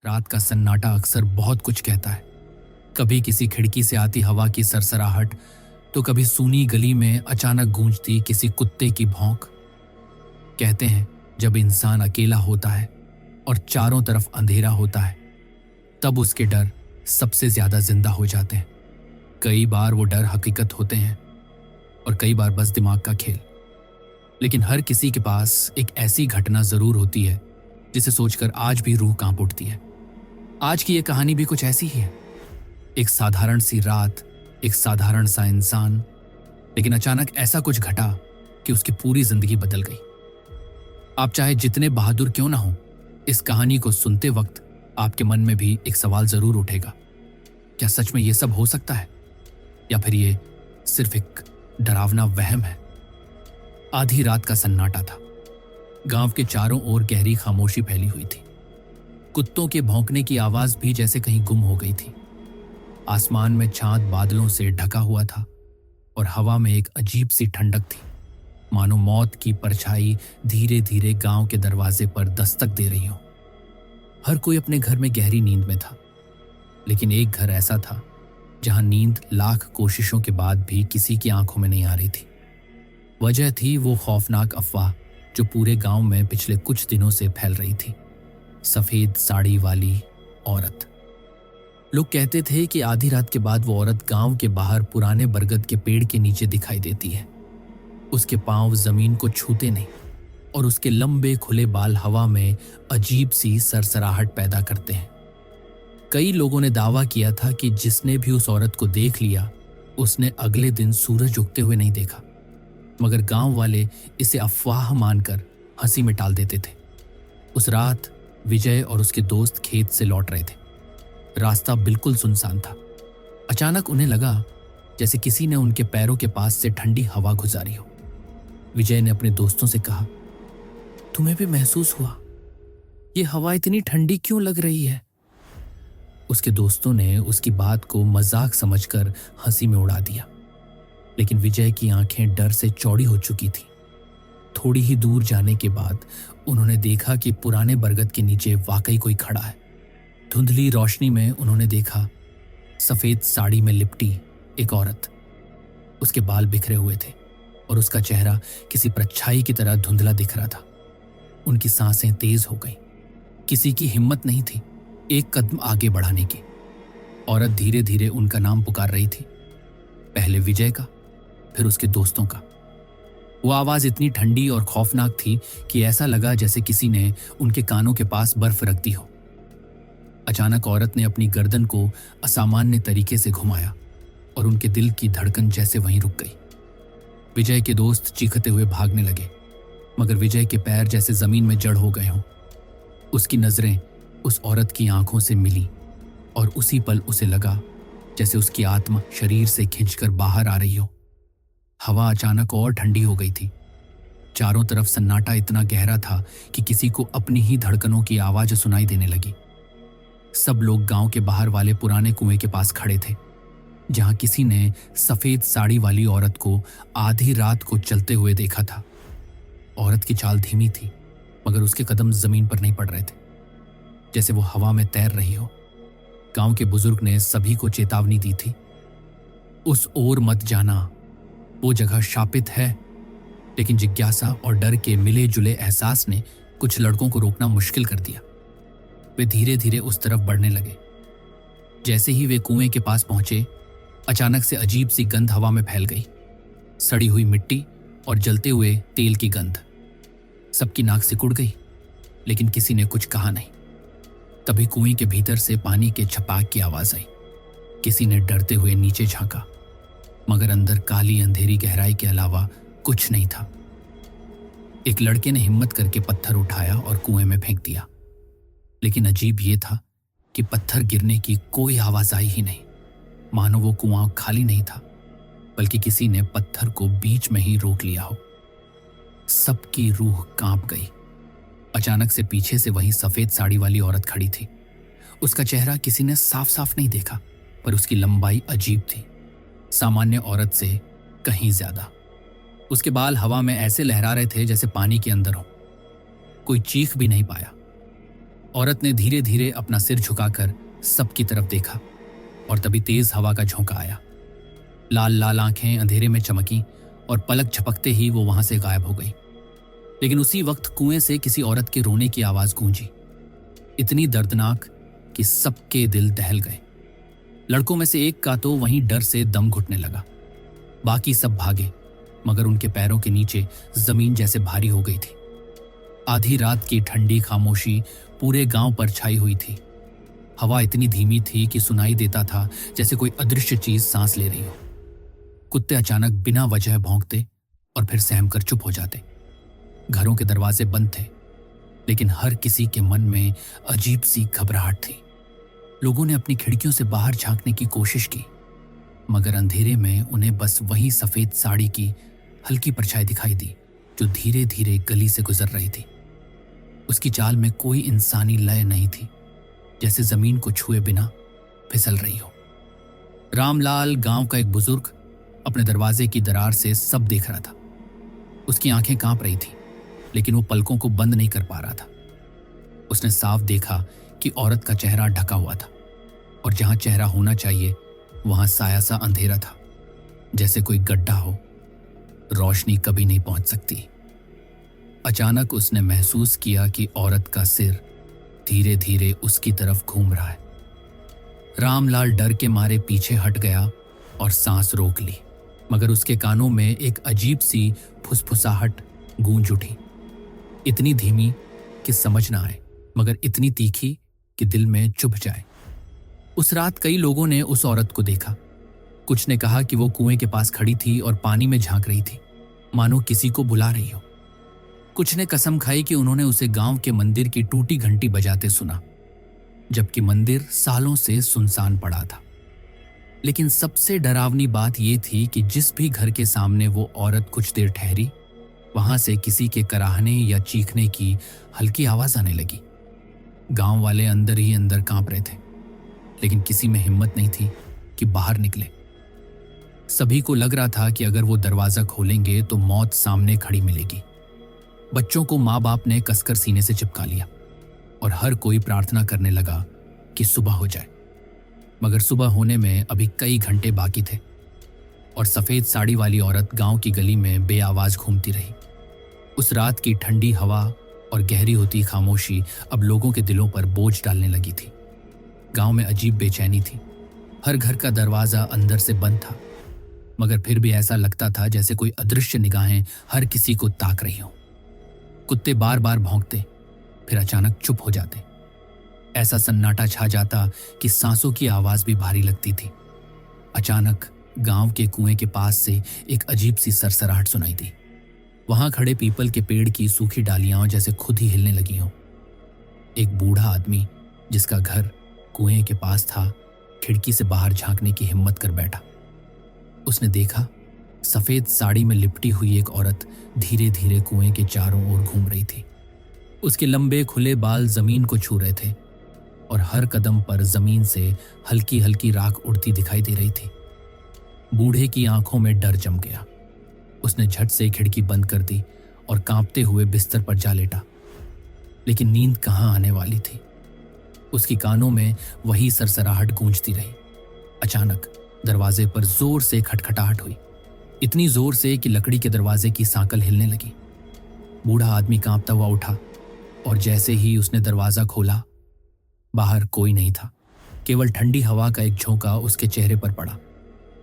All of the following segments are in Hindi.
रात का सन्नाटा अक्सर बहुत कुछ कहता है। कभी किसी खिड़की से आती हवा की सरसराहट, तो कभी सूनी गली में अचानक गूंजती किसी कुत्ते की भौंक। कहते हैं जब इंसान अकेला होता है और चारों तरफ अंधेरा होता है, तब उसके डर सबसे ज्यादा जिंदा हो जाते हैं। कई बार वो डर हकीकत होते हैं और कई बार बस दिमाग का खेल। लेकिन हर किसी के पास एक ऐसी घटना जरूर होती है जिसे सोचकर आज भी रूह कांप उठती है। आज की ये कहानी भी कुछ ऐसी ही है। एक साधारण सी रात, एक साधारण सा इंसान, लेकिन अचानक ऐसा कुछ घटा कि उसकी पूरी जिंदगी बदल गई। आप चाहे जितने बहादुर क्यों ना हो, इस कहानी को सुनते वक्त आपके मन में भी एक सवाल जरूर उठेगा, क्या सच में ये सब हो सकता है या फिर ये सिर्फ एक डरावना वहम है। आधी रात का सन्नाटा था। गांव के चारों ओर गहरी खामोशी फैली हुई थी। कुत्तों के भौंकने की आवाज भी जैसे कहीं गुम हो गई थी। आसमान में चांद बादलों से ढका हुआ था और हवा में एक अजीब सी ठंडक थी, मानो मौत की परछाई धीरे धीरे गांव के दरवाजे पर दस्तक दे रही हो। हर कोई अपने घर में गहरी नींद में था, लेकिन एक घर ऐसा था जहां नींद लाख कोशिशों के बाद भी किसी की आंखों में नहीं आ रही थी। वजह थी वो खौफनाक अफवाह जो पूरे गांव में पिछले कुछ दिनों से फैल रही थी। सफेद साड़ी वाली औरत। लोग कहते थे कि आधी रात के बाद वो औरत गांव के बाहर पुराने बरगद के पेड़ के नीचे दिखाई देती है। उसके पांव जमीन को छूते नहीं और उसके लंबे खुले बाल हवा में अजीब सी सरसराहट पैदा करते हैं। कई लोगों ने दावा किया था कि जिसने भी उस औरत को देख लिया, उसने अगले दिन सूरज उगते हुए नहीं देखा, मगर गांव वाले इसे अफवाह मानकर हंसी में टाल देते थे। उस रात विजय और उसके दोस्त खेत से लौट रहे थे। रास्ता बिल्कुल सुनसान था। अचानक उन्हें लगा जैसे किसी ने उनके पैरों के पास से ठंडी हवा गुजारी हो। विजय ने अपने दोस्तों से कहा, तुम्हें भी महसूस हुआ? ये हवा इतनी ठंडी क्यों लग रही है? उसके दोस्तों ने उसकी बात को मजाक समझकर हंसी में उड़ा दिया, लेकिन विजय की आंखें डर से चौड़ी हो चुकी थी। थोड़ी ही दूर जाने के बाद उन्होंने देखा कि पुराने बरगद के नीचे वाकई कोई खड़ा है। धुंधली रोशनी में उन्होंने देखा सफेद साड़ी में लिपटी एक औरत। उसके बाल बिखरे हुए थे और उसका चेहरा किसी परछाई की तरह धुंधला दिख रहा था। उनकी सांसें तेज हो गई। किसी की हिम्मत नहीं थी एक कदम आगे बढ़ाने की। औरत धीरे धीरे उनका नाम पुकार रही थी, पहले विजय का, फिर उसके दोस्तों का। वो आवाज इतनी ठंडी और खौफनाक थी कि ऐसा लगा जैसे किसी ने उनके कानों के पास बर्फ रख दी हो। अचानक औरत ने अपनी गर्दन को असामान्य तरीके से घुमाया और उनके दिल की धड़कन जैसे वहीं रुक गई। विजय के दोस्त चीखते हुए भागने लगे, मगर विजय के पैर जैसे जमीन में जड़ हो गए हों। उसकी नजरें उस औरत की आंखों से मिली और उसी पल उसे लगा जैसे उसकी आत्मा शरीर से खिंचकर बाहर आ रही हो। हवा अचानक और ठंडी हो गई थी। चारों तरफ सन्नाटा इतना गहरा था कि किसी को अपनी ही धड़कनों की आवाज सुनाई देने लगी। सब लोग गांव के बाहर वाले पुराने कुएं के पास खड़े थे, जहां किसी ने सफेद साड़ी वाली औरत को आधी रात को चलते हुए देखा था। औरत की चाल धीमी थी, मगर उसके कदम जमीन पर नहीं पड़ रहे थे, जैसे वो हवा में तैर रही हो। गांव के बुजुर्ग ने सभी को चेतावनी दी थी, उस ओर मत जाना, वो जगह शापित है। लेकिन जिज्ञासा और डर के मिले जुले एहसास ने कुछ लड़कों को रोकना मुश्किल कर दिया। वे धीरे धीरे उस तरफ बढ़ने लगे। जैसे ही वे कुएं के पास पहुंचे, अचानक से अजीब सी गंध हवा में फैल गई। सड़ी हुई मिट्टी और जलते हुए तेल की गंध। सबकी नाक सिकुड़ गई, लेकिन किसी ने कुछ कहा नहीं। तभी कुएं के भीतर से पानी के छपाक की आवाज आई। किसी ने डरते हुए नीचे झांका, मगर अंदर काली अंधेरी गहराई के अलावा कुछ नहीं था। एक लड़के ने हिम्मत करके पत्थर उठाया और कुएं में फेंक दिया, लेकिन अजीब ये था कि पत्थर गिरने की कोई आवाज आई ही नहीं, मानो वो कुआं खाली नहीं था, बल्कि किसी ने पत्थर को बीच में ही रोक लिया हो। सबकी रूह कांप गई। अचानक से पीछे से वही सफेद साड़ी वाली औरत खड़ी थी। उसका चेहरा किसी ने साफ साफ नहीं देखा, पर उसकी लंबाई अजीब थी, सामान्य औरत से कहीं ज्यादा। उसके बाल हवा में ऐसे लहरा रहे थे जैसे पानी के अंदर हो। कोई चीख भी नहीं पाया। औरत ने धीरे धीरे अपना सिर झुकाकर सबकी तरफ देखा और तभी तेज हवा का झोंका आया। लाल लाल आंखें अंधेरे में चमकी और पलक झपकते ही वो वहां से गायब हो गई। लेकिन उसी वक्त कुएं से किसी औरत के रोने की आवाज गूंजी, इतनी दर्दनाक कि सबके दिल दहल गए। लड़कों में से एक का तो वहीं डर से दम घुटने लगा। बाकी सब भागे, मगर उनके पैरों के नीचे जमीन जैसे भारी हो गई थी। आधी रात की ठंडी खामोशी पूरे गांव पर छाई हुई थी। हवा इतनी धीमी थी कि सुनाई देता था जैसे कोई अदृश्य चीज सांस ले रही हो। कुत्ते अचानक बिना वजह भौंकते और फिर सहमकर चुप हो जाते। घरों के दरवाजे बंद थे, लेकिन हर किसी के मन में अजीब सी घबराहट थी। लोगों ने अपनी खिड़कियों से बाहर झांकने की कोशिश की, मगर अंधेरे में उन्हें बस वही सफेद साड़ी की हल्की परछाई दिखाई दी जो धीरे धीरे गली से गुजर रही थी। उसकी चाल में कोई इंसानी लय नहीं थी, जैसे जमीन को छुए बिना फिसल रही हो। रामलाल, गांव का एक बुजुर्ग, अपने दरवाजे की दरार से सब देख रहा था। उसकी आंखें कांप रही थी, लेकिन वो पलकों को बंद नहीं कर पा रहा था। उसने साफ देखा कि औरत का चेहरा ढका हुआ था और जहां चेहरा होना चाहिए वहां साया सा अंधेरा था, जैसे कोई गड्ढा हो, रोशनी कभी नहीं पहुंच सकती। अचानक उसने महसूस किया कि औरत का सिर धीरे धीरे उसकी तरफ घूम रहा है। रामलाल डर के मारे पीछे हट गया और सांस रोक ली, मगर उसके कानों में एक अजीब सी फुसफुसाहट गूंज उठी, इतनी धीमी कि समझ ना आए, मगर इतनी तीखी कि दिल में चुभ जाए। उस रात कई लोगों ने उस औरत को देखा। कुछ ने कहा कि वो कुएं के पास खड़ी थी और पानी में झांक रही थी, मानो किसी को बुला रही हो। कुछ ने कसम खाई कि उन्होंने उसे गांव के मंदिर की टूटी घंटी बजाते सुना, जबकि मंदिर सालों से सुनसान पड़ा था। लेकिन सबसे डरावनी बात यह थी कि जिस भी घर के सामने वो औरत कुछ देर ठहरी, वहां से किसी के कराहने या चीखने की हल्की आवाज आने लगी। गांव वाले अंदर ही अंदर कांप रहे थे, लेकिन किसी में हिम्मत नहीं थी कि बाहर निकले। सभी को लग रहा था कि अगर वो दरवाजा खोलेंगे तो मौत सामने खड़ी मिलेगी। बच्चों को माँ बाप ने कसकर सीने से चिपका लिया और हर कोई प्रार्थना करने लगा कि सुबह हो जाए। मगर सुबह होने में अभी कई घंटे बाकी थे और सफेद साड़ी वाली औरत गांव की गली में बेआवाज घूमती रही। उस रात की ठंडी हवा और गहरी होती खामोशी अब लोगों के दिलों पर बोझ डालने लगी थी। गांव में अजीब बेचैनी थी। हर घर का दरवाजा अंदर से बंद था, मगर फिर भी ऐसा लगता था जैसे कोई अदृश्य निगाहें हर किसी को ताक रही हों। कुत्ते बार बार भौंकते, फिर अचानक चुप हो जाते। ऐसा सन्नाटा छा जाता कि सांसों की आवाज भी भारी लगती थी। अचानक गांव के कुएं के पास से एक अजीब सी सरसराहट सुनाई दी। वहां खड़े पीपल के पेड़ की सूखी डालियां जैसे खुद ही हिलने लगी हों। एक बूढ़ा आदमी, जिसका घर कुएं के पास था, खिड़की से बाहर झांकने की हिम्मत कर बैठा। उसने देखा, सफेद साड़ी में लिपटी हुई एक औरत धीरे धीरे कुएं के चारों ओर घूम रही थी। उसके लंबे खुले बाल जमीन को छू रहे थे और हर कदम पर जमीन से हल्की हल्की राख उड़ती दिखाई दे रही थी। बूढ़े की आंखों में डर जम गया। उसने झट से खिड़की बंद कर दी और कांपते हुए बिस्तर पर जा लेटा। लेकिन नींद कहाँ आने वाली थी। उसकी कानों में वही सरसराहट गूंजती रही। अचानक दरवाजे पर जोर से खटखटाहट हुई, इतनी जोर से कि लकड़ी के दरवाजे की सांकल हिलने लगी। बूढ़ा आदमी कांपता हुआ उठा और जैसे ही उसने दरवाजा खोला, बाहर कोई नहीं था। केवल ठंडी हवा का एक झोंका उसके चेहरे पर पड़ा।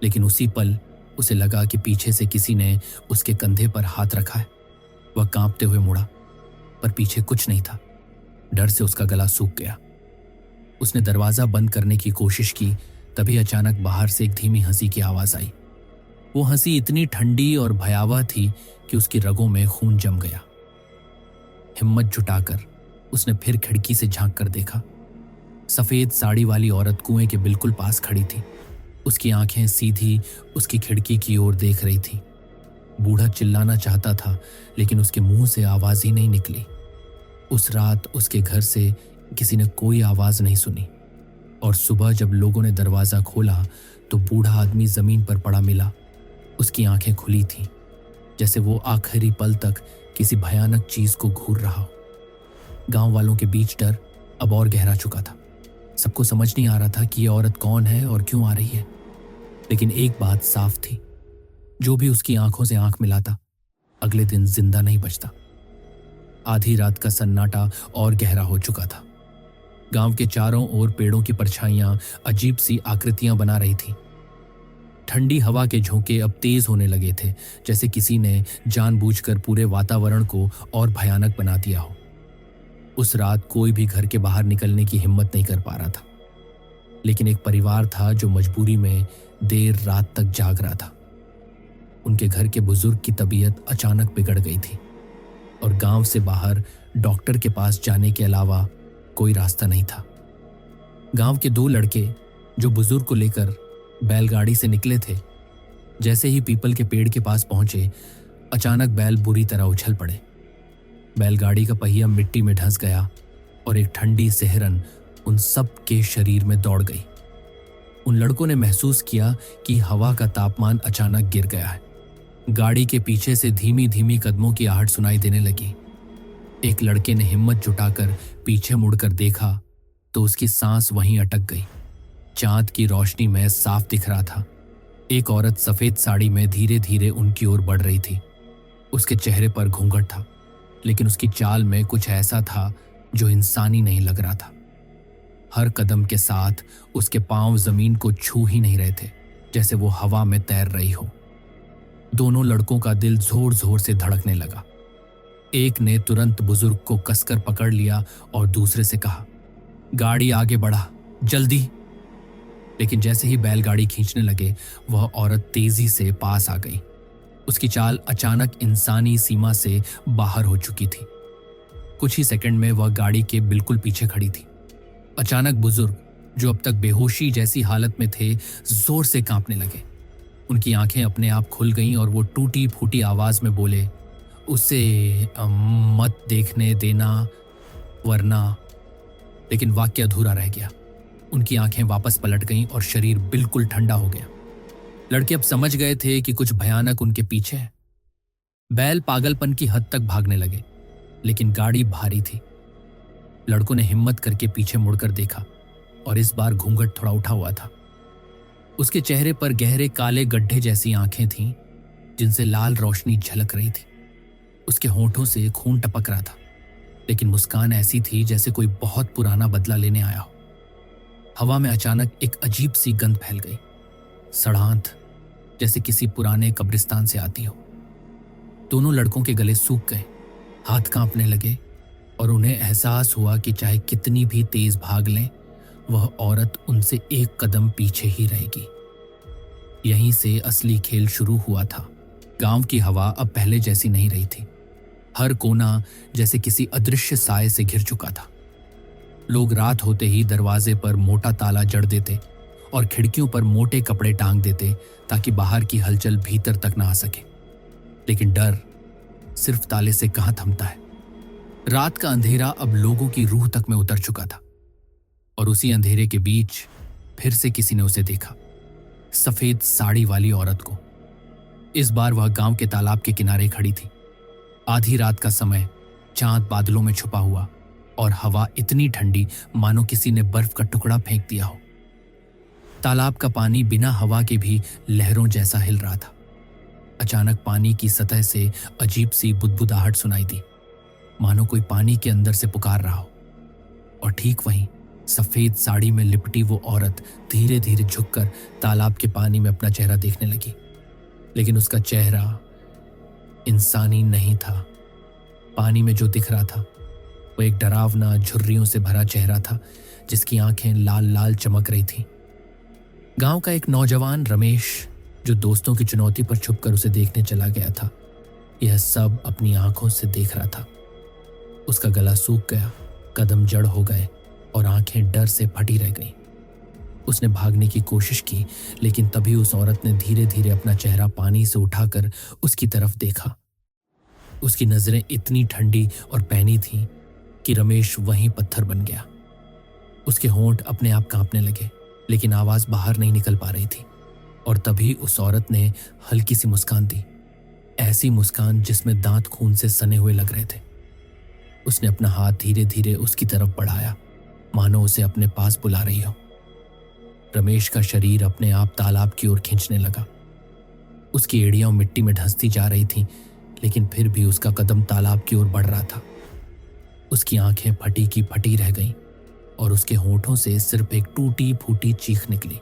लेकिन उसी पल उसे लगा कि पीछे से किसी ने उसके कंधे पर हाथ रखा है। वह कांपते हुए मुड़ा, पर पीछे कुछ नहीं था। डर से उसका गला सूख गया। उसने दरवाजा बंद करने की कोशिश की, तभी अचानक बाहर से एक धीमी हंसी की आवाज आई। वो हंसी इतनी ठंडी और भयावह थी कि उसकी रगों में खून जम गया। हिम्मत जुटाकर उसने फिर खिड़की से झांक कर देखा। सफेद साड़ी वाली औरत कुएं के बिल्कुल पास खड़ी थी। उसकी आंखें सीधी उसकी खिड़की की ओर देख रही थी। बूढ़ा चिल्लाना चाहता था, लेकिन उसके मुंह से आवाज ही नहीं निकली। उस रात उसके घर से किसी ने कोई आवाज नहीं सुनी और सुबह जब लोगों ने दरवाजा खोला तो बूढ़ा आदमी जमीन पर पड़ा मिला। उसकी आंखें खुली थीं, जैसे वो आखिरी पल तक किसी भयानक चीज को घूर रहा हो। गांव वालों के बीच डर अब और गहरा चुका था। सबको समझ नहीं आ रहा था कि ये औरत कौन है और क्यों आ रही है, लेकिन एक बात साफ थी, जो भी उसकी आंखों से आंख मिलाता अगले दिन जिंदा नहीं बचता। आधी रात का सन्नाटा और गहरा हो चुका था। गांव के चारों ओर पेड़ों की परछाइयां अजीब सी आकृतियां बना रही थी। ठंडी हवा के झोंके अब तेज होने लगे थे, जैसे किसी ने जानबूझकर पूरे वातावरण को और भयानक बना दिया हो। उस रात कोई भी घर के बाहर निकलने की हिम्मत नहीं कर पा रहा था, लेकिन एक परिवार था जो मजबूरी में देर रात तक जाग रहा था। उनके घर के बुजुर्ग की तबीयत अचानक बिगड़ गई थी और गांव से बाहर डॉक्टर के पास जाने के अलावा कोई रास्ता नहीं था। गांव के दो लड़के जो बुजुर्ग को लेकर बैलगाड़ी से निकले थे, जैसे ही पीपल के पेड़ के पास पहुंचे, अचानक बैल बुरी तरह उछल पड़े। बैलगाड़ी का पहिया मिट्टी में धंस गया और एक ठंडी सिहरन उन सब के शरीर में दौड़ गई। उन लड़कों ने महसूस किया कि हवा का तापमान अचानक गिर गया है। गाड़ी के पीछे से धीमी धीमी कदमों की आहट सुनाई देने लगी। एक लड़के ने हिम्मत जुटाकर पीछे मुड़कर देखा तो उसकी सांस वहीं अटक गई। चांद की रोशनी में साफ दिख रहा था। एक औरत सफेद साड़ी में धीरे धीरे उनकी ओर बढ़ रही थी। उसके चेहरे पर घूंघट था, लेकिन उसकी चाल में कुछ ऐसा था जो इंसानी नहीं लग रहा था। हर कदम के साथ उसके पांव जमीन को छू ही नहीं रहे थे, जैसे वो हवा में तैर रही हो। दोनों लड़कों का दिल जोर जोर से धड़कने लगा। एक ने तुरंत बुजुर्ग को कसकर पकड़ लिया और दूसरे से कहा, गाड़ी आगे बढ़ा, जल्दी। लेकिन जैसे ही बैलगाड़ी खींचने लगे, वह औरत तेजी से पास आ गई। उसकी चाल अचानक इंसानी सीमा से बाहर हो चुकी थी। कुछ ही सेकंड में वह गाड़ी के बिल्कुल पीछे खड़ी थी। अचानक बुजुर्ग, जो अब तक बेहोशी जैसी हालत में थे, जोर से कांपने लगे। उनकी आंखें अपने आप खुल गईं और वो टूटी फूटी आवाज में बोले, उसे मत देखने देना वरना। लेकिन वाक्य अधूरा रह गया। उनकी आंखें वापस पलट गईं और शरीर बिल्कुल ठंडा हो गया। लड़के अब समझ गए थे कि कुछ भयानक उनके पीछे है। बैल पागलपन की हद तक भागने लगे, लेकिन गाड़ी भारी थी। लड़कों ने हिम्मत करके पीछे मुड़कर देखा और इस बार घूंघट थोड़ा उठा हुआ था। उसके चेहरे पर गहरे काले गड्ढे जैसी आंखें थीं, जिनसे लाल रोशनी झलक रही थी। उसके होंठों से खून टपक रहा था, लेकिन मुस्कान ऐसी थी जैसे कोई बहुत पुराना बदला लेने आया हो। हवा में अचानक एक अजीब सी गंध फैल गई, सड़ांत, जैसे किसी पुराने कब्रिस्तान से आती हो। दोनों लड़कों के गले सूख गए, हाथ कांपने लगे और उन्हें एहसास हुआ कि चाहे कितनी भी तेज भाग लें, वह औरत उनसे एक कदम पीछे ही रहेगी। यहीं से असली खेल शुरू हुआ था। गांव की हवा अब पहले जैसी नहीं रही थी। हर कोना जैसे किसी अदृश्य साए से घिर चुका था। लोग रात होते ही दरवाजे पर मोटा ताला जड़ देते और खिड़कियों पर मोटे कपड़े टांग देते, ताकि बाहर की हलचल भीतर तक ना आ सके। लेकिन डर सिर्फ ताले से कहां थमता है। रात का अंधेरा अब लोगों की रूह तक में उतर चुका था और उसी अंधेरे के बीच फिर से किसी ने उसे देखा, सफेद साड़ी वाली औरत को। इस बार वह गांव के तालाब के किनारे खड़ी थी। आधी रात का समय, चांद बादलों में छुपा हुआ और हवा इतनी ठंडी मानो किसी ने बर्फ का टुकड़ा फेंक दिया हो। तालाब का पानी बिना हवा के भी लहरों जैसा हिल रहा था। अचानक पानी की सतह से अजीब सी बुदबुदाहट सुनाई दी, मानो कोई पानी के अंदर से पुकार रहा हो। और ठीक वहीं सफेद साड़ी में लिपटी वो औरत धीरे धीरे झुककर तालाब के पानी में अपना चेहरा देखने लगी। लेकिन उसका चेहरा इंसानी नहीं था। पानी में जो दिख रहा था वो एक डरावना, झुर्रियों से भरा चेहरा था, जिसकी आंखें लाल लाल चमक रही थीं। गांव का एक नौजवान रमेश, जो दोस्तों की चुनौती पर छुपकर उसे देखने चला गया था, यह सब अपनी आंखों से देख रहा था। उसका गला सूख गया, कदम जड़ हो गए और आंखें डर से फटी रह गईं। उसने भागने की कोशिश की, लेकिन तभी उस औरत ने धीरे धीरे अपना चेहरा पानी से उठाकर उसकी तरफ देखा। उसकी नजरें इतनी ठंडी और पैनी थीं कि रमेश वहीं पत्थर बन गया। उसके होंठ अपने आप कांपने लगे, लेकिन आवाज बाहर नहीं निकल पा रही थी। और तभी उस औरत ने हल्की सी मुस्कान दी, ऐसी मुस्कान जिसमें दांत खून से सने हुए लग रहे थे। उसने अपना हाथ धीरे धीरे उसकी तरफ बढ़ाया मानो उसे अपने पास बुला रही हो। रमेश का शरीर अपने आप तालाब की ओर खींचने लगा। उसकी एड़ियां मिट्टी में धंसती जा रही थीं, लेकिन फिर भी उसका कदम तालाब की ओर बढ़ रहा था। उसकी आंखें फटी की फटी रह गईं और उसके होठों से सिर्फ एक टूटी फूटी चीख निकली।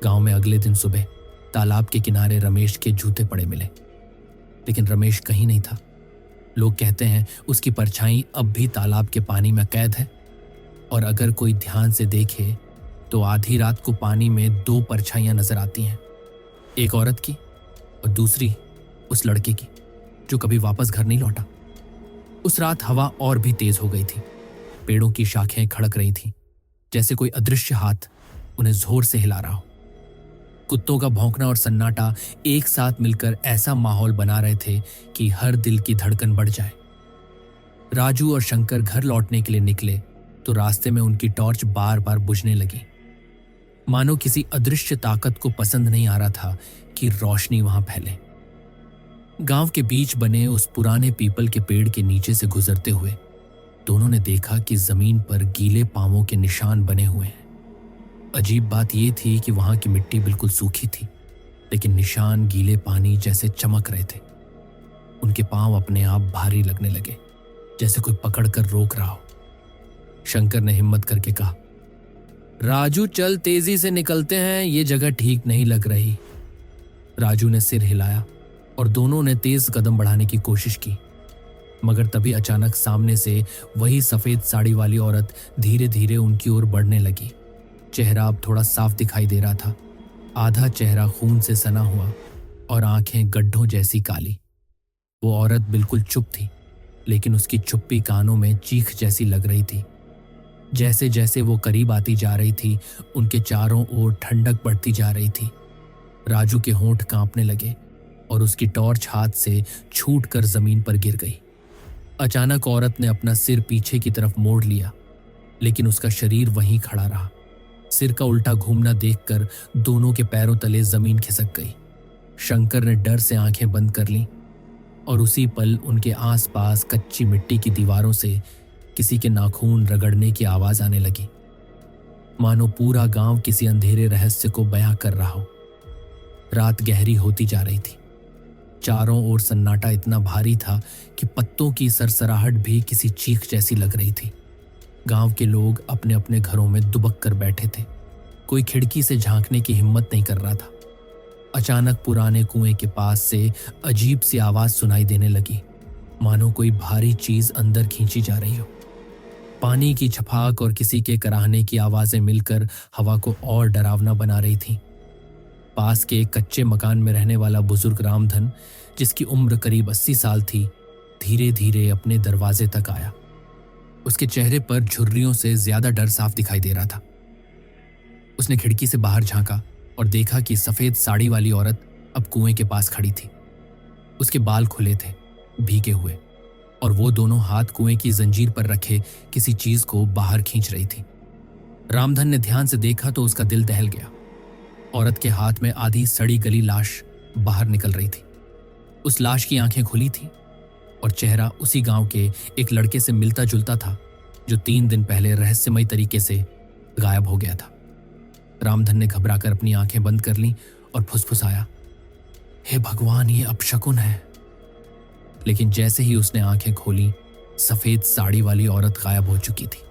गांव में अगले दिन सुबह तालाब के किनारे रमेश के जूते पड़े मिले, लेकिन रमेश कहीं नहीं था। लोग कहते हैं उसकी परछाई अब भी तालाब के पानी में कैद है, और अगर कोई ध्यान से देखे तो आधी रात को पानी में दो परछाइयां नजर आती हैं, एक औरत की और दूसरी उस लड़के की जो कभी वापस घर नहीं लौटा। उस रात हवा और भी तेज हो गई थी। पेड़ों की शाखें खड़क रही थीं, जैसे कोई अदृश्य हाथ उन्हें जोर से हिला रहा हो। कुत्तों का भौंकना और सन्नाटा एक साथ मिलकर ऐसा माहौल बना रहे थे कि हर दिल की धड़कन बढ़ जाए। राजू और शंकर घर लौटने के लिए निकले तो रास्ते में उनकी टॉर्च बार बार बुझने लगी। मानो किसी अदृश्य ताकत को पसंद नहीं आ रहा था कि रोशनी वहां फैले। गांव के बीच बने उस पुराने पीपल के पेड़ के नीचे से गुजरते हुए दोनों ने देखा कि जमीन पर गीले पांवों के निशान बने हुए हैं। अजीब बात यह थी कि वहां की मिट्टी बिल्कुल सूखी थी, लेकिन निशान गीले पानी जैसे चमक रहे थे। उनके पांव अपने आप भारी लगने लगे, जैसे कोई पकड़कर रोक रहा हो। शंकर ने हिम्मत करके कहा, राजू चल, तेजी से निकलते हैं, ये जगह ठीक नहीं लग रही। राजू ने सिर हिलाया और दोनों ने तेज कदम बढ़ाने की कोशिश की, मगर तभी अचानक सामने से वही सफेद साड़ी वाली औरत धीरे धीरे उनकी ओर बढ़ने लगी। चेहरा अब थोड़ा साफ दिखाई दे रहा था। आधा चेहरा खून से सना हुआ और आंखें गड्ढों जैसी काली। वो औरत बिल्कुल चुप थी, लेकिन उसकी चुप्पी कानों में चीख जैसी लग रही थी। जैसे जैसे वो करीब आती जा रही थी, उनके चारों ओर ठंडक बढ़ती जा रही थी। राजू के होंठ कांपने लगे और उसकी टॉर्च हाथ से छूटकर जमीन पर गिर गई। अचानक औरत ने अपना सिर पीछे की तरफ मोड़ लिया, लेकिन उसका शरीर वहीं खड़ा रहा। सिर का उल्टा घूमना देखकर दोनों के पैरों तले जमीन खिसक गई। शंकर ने डर से आंखें बंद कर लीं और उसी पल उनके आसपास कच्ची मिट्टी की दीवारों से किसी के नाखून रगड़ने की आवाज आने लगी, मानो पूरा गांव किसी अंधेरे रहस्य को बयां कर रहा हो। रात गहरी होती जा रही थी। चारों ओर सन्नाटा इतना भारी था कि पत्तों की सरसराहट भी किसी चीख जैसी लग रही थी। गांव के लोग अपने अपने घरों में दुबक कर बैठे थे। कोई खिड़की से झांकने की हिम्मत नहीं कर रहा था। अचानक पुराने कुएं के पास से अजीब सी आवाज सुनाई देने लगी, मानो कोई भारी चीज अंदर खींची जा रही हो। पानी की छपाक और किसी के कराहने की आवाजें मिलकर हवा को और डरावना बना रही थीं। पास के एक कच्चे मकान में रहने वाला बुजुर्ग रामधन, जिसकी उम्र करीब 80 साल थी, धीरे धीरे अपने दरवाजे तक आया। उसके चेहरे पर झुर्रियों से ज्यादा डर साफ दिखाई दे रहा था। उसने खिड़की से बाहर झांका और देखा कि सफेद साड़ी वाली औरत अब कुएं के पास खड़ी थी। उसके बाल खुले थे, भीगे हुए, और वो दोनों हाथ कुएं की जंजीर पर रखे किसी चीज को बाहर खींच रही थी। रामधन ने ध्यान से देखा तो उसका दिल दहल गया। औरत के हाथ में आधी सड़ी गली लाश बाहर निकल रही थी। उस लाश की आंखें खुली थीं और चेहरा उसी गांव के एक लड़के से मिलता जुलता था, जो 3 दिन पहले रहस्यमय तरीके से गायब हो गया था। रामधन ने घबराकर अपनी आंखें बंद कर लीं और फुसफुसाया, हे भगवान, ये अपशकुन है। लेकिन जैसे ही उसने आंखें खोली, सफेद साड़ी वाली औरत गायब हो चुकी थी।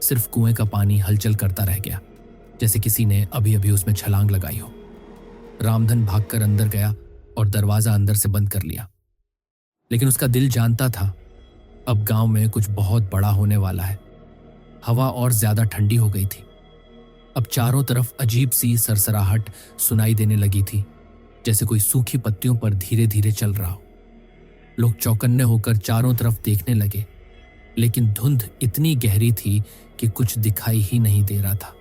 सिर्फ कुएं का पानी हलचल करता रह गया, जैसे किसी ने अभी अभी उसमें छलांग लगाई हो। रामधन भागकर अंदर गया और दरवाजा अंदर से बंद कर लिया। लेकिन उसका दिल जानता था, अब गांव में कुछ बहुत बड़ा होने वाला है। हवा और ज्यादा ठंडी हो गई थी। अब चारों तरफ अजीब सी सरसराहट सुनाई देने लगी थी, जैसे कोई सूखी पत्तियों पर धीरे धीरे चल रहा हो। लोग चौकन्ने होकर चारों तरफ देखने लगे, लेकिन धुंध इतनी गहरी थी कि कुछ दिखाई ही नहीं दे रहा था।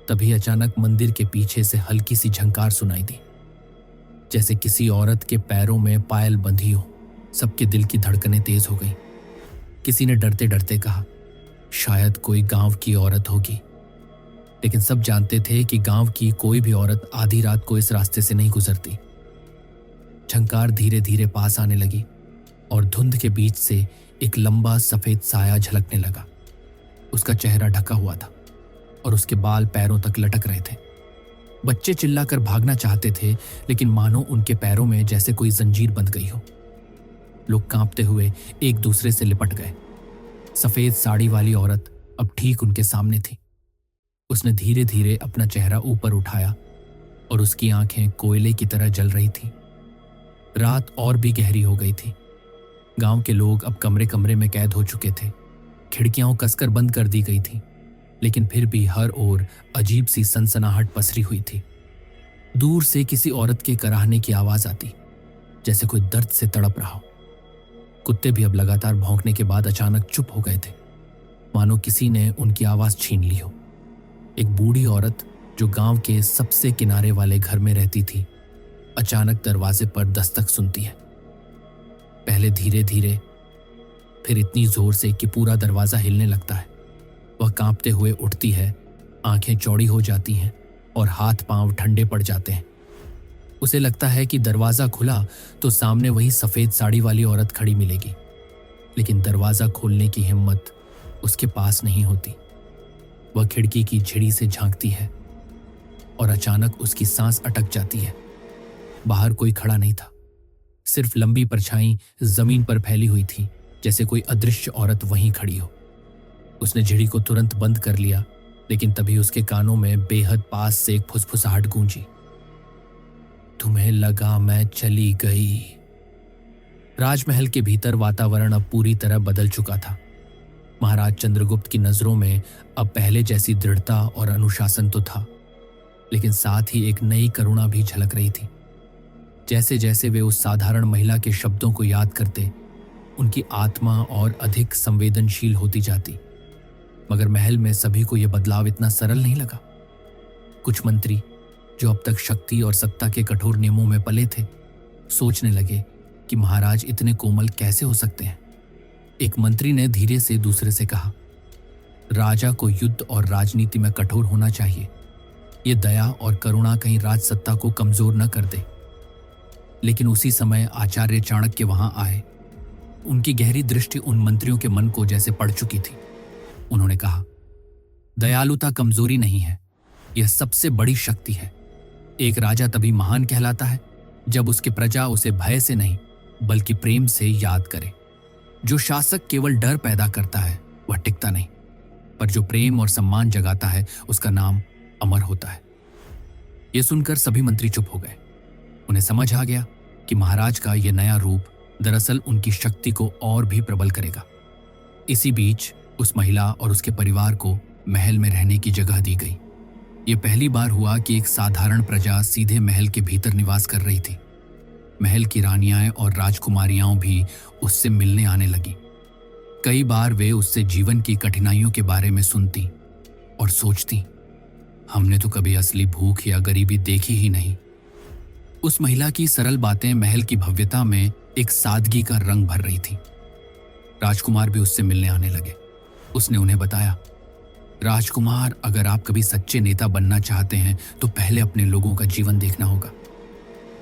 तभी अचानक मंदिर के पीछे से हल्की सी झंकार सुनाई दी, जैसे किसी औरत के पैरों में पायल बंधी हो। सबके दिल की धड़कनें तेज हो गई। किसी ने डरते डरते कहा, शायद कोई गांव की औरत होगी। लेकिन सब जानते थे कि गांव की कोई भी औरत आधी रात को इस रास्ते से नहीं गुजरती। झंकार धीरे धीरे पास आने लगी और धुंध के बीच से एक लंबा सफेद साया झलकने लगा। उसका चेहरा ढका हुआ था और उसके बाल पैरों तक लटक रहे थे। बच्चे चिल्लाकर भागना चाहते थे, लेकिन मानो उनके पैरों में जैसे कोई जंजीर बंध गई हो। लोग कांपते हुए एक दूसरे से लिपट गए। सफेद साड़ी वाली औरत अब ठीक उनके सामने थी। उसने धीरे धीरे अपना चेहरा ऊपर उठाया और उसकी आंखें कोयले की तरह जल रही थीं। रात और भी गहरी हो गई थी। गांव के लोग अब कमरे कमरे में कैद हो चुके थे। खिड़कियां कसकर बंद कर दी गई थीं, लेकिन फिर भी हर ओर अजीब सी सनसनाहट पसरी हुई थी। दूर से किसी औरत के कराहने की आवाज आती, जैसे कोई दर्द से तड़प रहा हो। कुत्ते भी अब लगातार भौंकने के बाद अचानक चुप हो गए थे, मानो किसी ने उनकी आवाज छीन ली हो। एक बूढ़ी औरत जो गांव के सबसे किनारे वाले घर में रहती थी, अचानक दरवाजे पर दस्तक सुनती है। पहले धीरे धीरे, फिर इतनी जोर से कि पूरा दरवाजा हिलने लगता है। वह कांपते हुए उठती है, आंखें चौड़ी हो जाती हैं और हाथ पांव ठंडे पड़ जाते हैं। उसे लगता है कि दरवाजा खुला तो सामने वही सफेद साड़ी वाली औरत खड़ी मिलेगी, लेकिन दरवाजा खोलने की हिम्मत उसके पास नहीं होती। वह खिड़की की झिड़ी से झांकती है और अचानक उसकी सांस अटक जाती है। बाहर कोई खड़ा नहीं था, सिर्फ लंबी परछाई जमीन पर फैली हुई थी, जैसे कोई अदृश्य औरत वहीं खड़ी हो। उसने झिड़ी को तुरंत बंद कर लिया, लेकिन तभी उसके कानों में बेहद पास से एक फुसफुसाहट गूंजी। तुम्हें लगा मैं चली गई। राजमहल के भीतर वातावरण अब पूरी तरह बदल चुका था। महाराज चंद्रगुप्त की नजरों में अब पहले जैसी दृढ़ता और अनुशासन तो था, लेकिन साथ ही एक नई करुणा भी झलक रही थी। जैसे जैसे वे उस साधारण महिला के शब्दों को याद करते, उनकी आत्मा और अधिक संवेदनशील होती जाती। मगर महल में सभी को यह बदलाव इतना सरल नहीं लगा। कुछ मंत्री जो अब तक शक्ति और सत्ता के कठोर नियमों में पले थे, सोचने लगे कि महाराज इतने कोमल कैसे हो सकते हैं। एक मंत्री ने धीरे से दूसरे से कहा, राजा को युद्ध और राजनीति में कठोर होना चाहिए। ये दया और करुणा कहीं राज सत्ता को कमजोर न कर दे। लेकिन उसी समय आचार्य चाणक्य वहां आए। उनकी गहरी दृष्टि उन मंत्रियों के मन को जैसे पड़ चुकी थी। उन्होंने कहा, दयालुता कमजोरी नहीं है, यह सबसे बड़ी शक्ति है। एक राजा तभी महान कहलाता है जब उसकी प्रजा उसे भय से नहीं बल्कि प्रेम से याद करे। जो शासक केवल डर पैदा करता है वह टिकता नहीं, पर जो प्रेम और सम्मान जगाता है उसका नाम अमर होता है। यह सुनकर सभी मंत्री चुप हो गए। उन्हें समझ आ गया कि महाराज का यह नया रूप दरअसल उनकी शक्ति को और भी प्रबल करेगा। इसी बीच उस महिला और उसके परिवार को महल में रहने की जगह दी गई। यह पहली बार हुआ कि एक साधारण प्रजा सीधे महल के भीतर निवास कर रही थी। महल की रानियां और राजकुमारियां भी उससे मिलने आने लगी। कई बार वे उससे जीवन की कठिनाइयों के बारे में सुनती और सोचती, हमने तो कभी असली भूख या गरीबी देखी ही नहीं। उस महिला की सरल बातें महल की भव्यता में एक सादगी का रंग भर रही थी। राजकुमार भी उससे मिलने आने लगे। उसने उन्हें बताया, राजकुमार, अगर आप कभी सच्चे नेता बनना चाहते हैं तो पहले अपने लोगों का जीवन देखना होगा।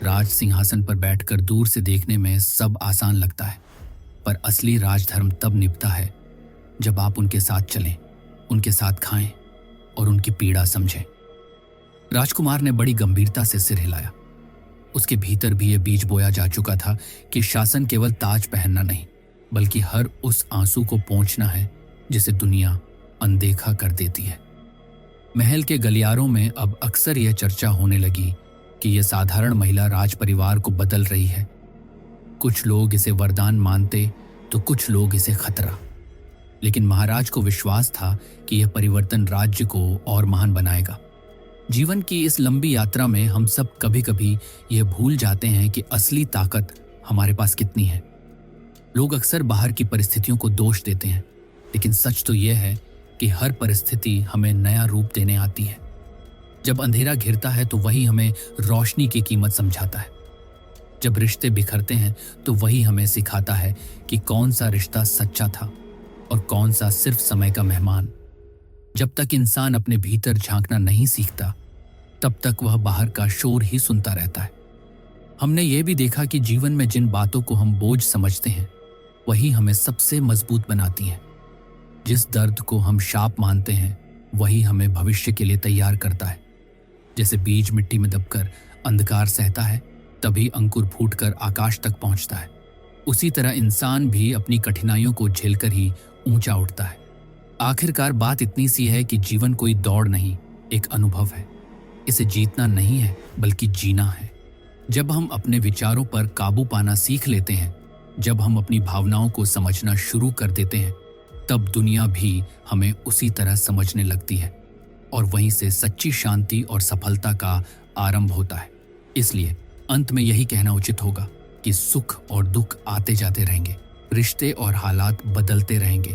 राज सिंहासन पर बैठकर दूर से देखने में सब आसान लगता है, पर असली राजधर्म तब निभता है जब आप उनके साथ चलें, उनके साथ खाएं और उनकी पीड़ा समझें। राजकुमार ने बड़ी गंभीरता से सिर हिलाया। उसके भीतर भी यह बीज बोया जा चुका था कि शासन केवल ताज पहनना नहीं, बल्कि हर उस आंसू को पोंछना है जिसे दुनिया अनदेखा कर देती है। महल के गलियारों में अब अक्सर यह चर्चा होने लगी कि यह साधारण महिला राज परिवार को बदल रही है। कुछ लोग इसे वरदान मानते तो कुछ लोग इसे खतरा। लेकिन महाराज को विश्वास था कि यह परिवर्तन राज्य को और महान बनाएगा। जीवन की इस लंबी यात्रा में हम सब कभी कभी यह भूल जाते हैं कि असली ताकत हमारे पास कितनी है। लोग अक्सर बाहर की परिस्थितियों को दोष देते हैं, लेकिन सच तो यह है कि हर परिस्थिति हमें नया रूप देने आती है। जब अंधेरा घिरता है तो वही हमें रोशनी की कीमत समझाता है। जब रिश्ते बिखरते हैं तो वही हमें सिखाता है कि कौन सा रिश्ता सच्चा था और कौन सा सिर्फ समय का मेहमान। जब तक इंसान अपने भीतर झांकना नहीं सीखता, तब तक वह बाहर का शोर ही सुनता रहता है। हमने ये भी देखा कि जीवन में जिन बातों को हम बोझ समझते हैं, वही हमें सबसे मजबूत बनाती हैं। जिस दर्द को हम शाप मानते हैं वही हमें भविष्य के लिए तैयार करता है। जैसे बीज मिट्टी में दबकर अंधकार सहता है, तभी अंकुर फूटकर आकाश तक पहुंचता है, उसी तरह इंसान भी अपनी कठिनाइयों को झेलकर ही ऊंचा उठता है। आखिरकार बात इतनी सी है कि जीवन कोई दौड़ नहीं, एक अनुभव है। इसे जीतना नहीं है बल्कि जीना है। जब हम अपने विचारों पर काबू पाना सीख लेते हैं, जब हम अपनी भावनाओं को समझना शुरू कर देते हैं, तब दुनिया भी हमें उसी तरह समझने लगती है और वहीं से सच्ची शांति और सफलता का आरंभ होता है। इसलिए अंत में यही कहना उचित होगा कि सुख और दुख आते जाते रहेंगे, रिश्ते और हालात बदलते रहेंगे,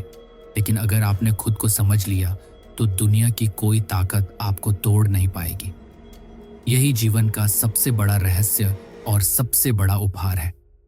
लेकिन अगर आपने खुद को समझ लिया तो दुनिया की कोई ताकत आपको तोड़ नहीं पाएगी। यही जीवन का सबसे बड़ा रहस्य और सबसे बड़ा उपहार है।